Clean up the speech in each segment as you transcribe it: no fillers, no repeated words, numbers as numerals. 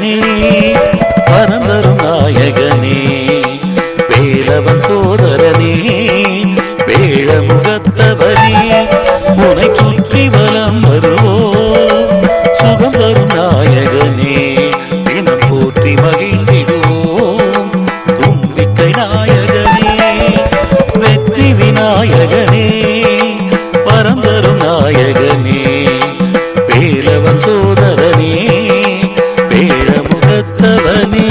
நாயகனே பரந்தரும் நாயகனே வேலவன் சோதரனே வேழமுகத்தவனே உனை சுற்றி வலம் வருவோம் சுகம் தரும் நாயகனே தினம் போற்றி மகிழ்ந்திடுவோம் தும்பிக்கை நாயகனே வெற்றி விநாயகனே பரந்தரும் நாயகனே வேலவன் சோதரனே வேழமுகத்தவனே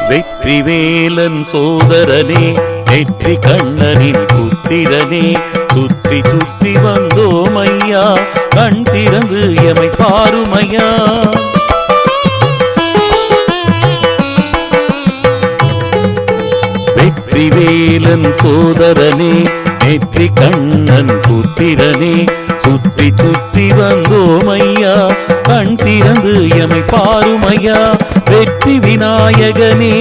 வெற்றிவேலன் சோதரனே நெற்றி கண்ணனின் புத்திரனே சுற்றி சுற்றி வந்தோம் ஐயா கண் திறந்து எமை பாருமையா வெற்றிவேலன் சோதரனே நெற்றி கண்ணன் புத்திரனே சுற்றி சுற்றி வந்தோம் ஐயா கண் திறந்து எமை பாருமையா வெற்றி விநாயகனே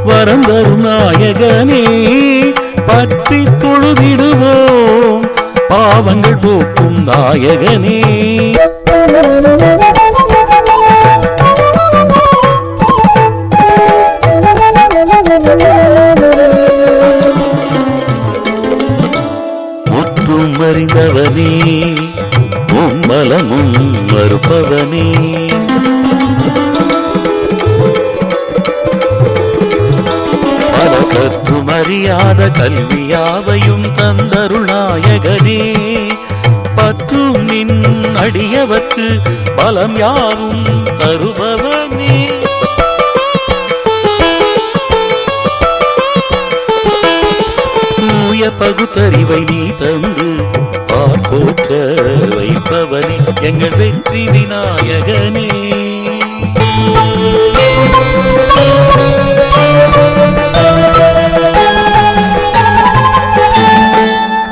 வரம் தரும் நாயகனே பற்றி தொழுதிடுவோம் பாவங்கள் போக்கும் நாயகனே முற்றும் அறிந்தவனே மும்மலமும் மறுப்பவனே பல கற்றும் அறியாத கல்வியாவையும் தந்தருள் நாயகனே பற்றும் நின் அடியவர்க்கு பலம் யாவும் தருபவனே தூய பகுத்தறிவை நீ தந்து பார்ப்போக்க வைப்பவனே எங்கள் வெற்றி விநாயகனே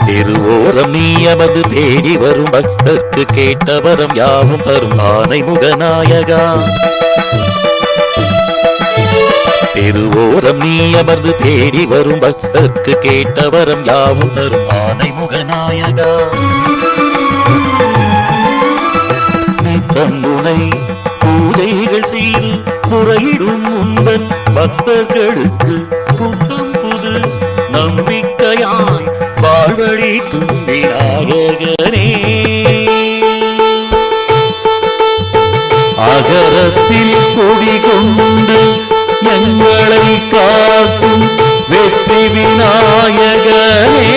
திருவோரம் நீ அமது தேடி வரும் பக்தர்க்கு கேட்டவரம் யாவும் தரும் ஆனை முகநாயகா திருவோரம் நீ அமர்ந்து தேடி வரும் பக்தர்க்கு கேட்டவரம் யாவும் தரும் ஆனை முகநாயகா தன்முனை பூஜைகள் செய்து முறையிடும் உந்தன் பக்தர்களுக்கு புத்தம் புது நம்பிக்கையாய் வாழ்வழி தும்பிநாயகனே அகரத்தில் கொடி கொண்டு எங்களை காக்கும் வெற்றி விநாயகனே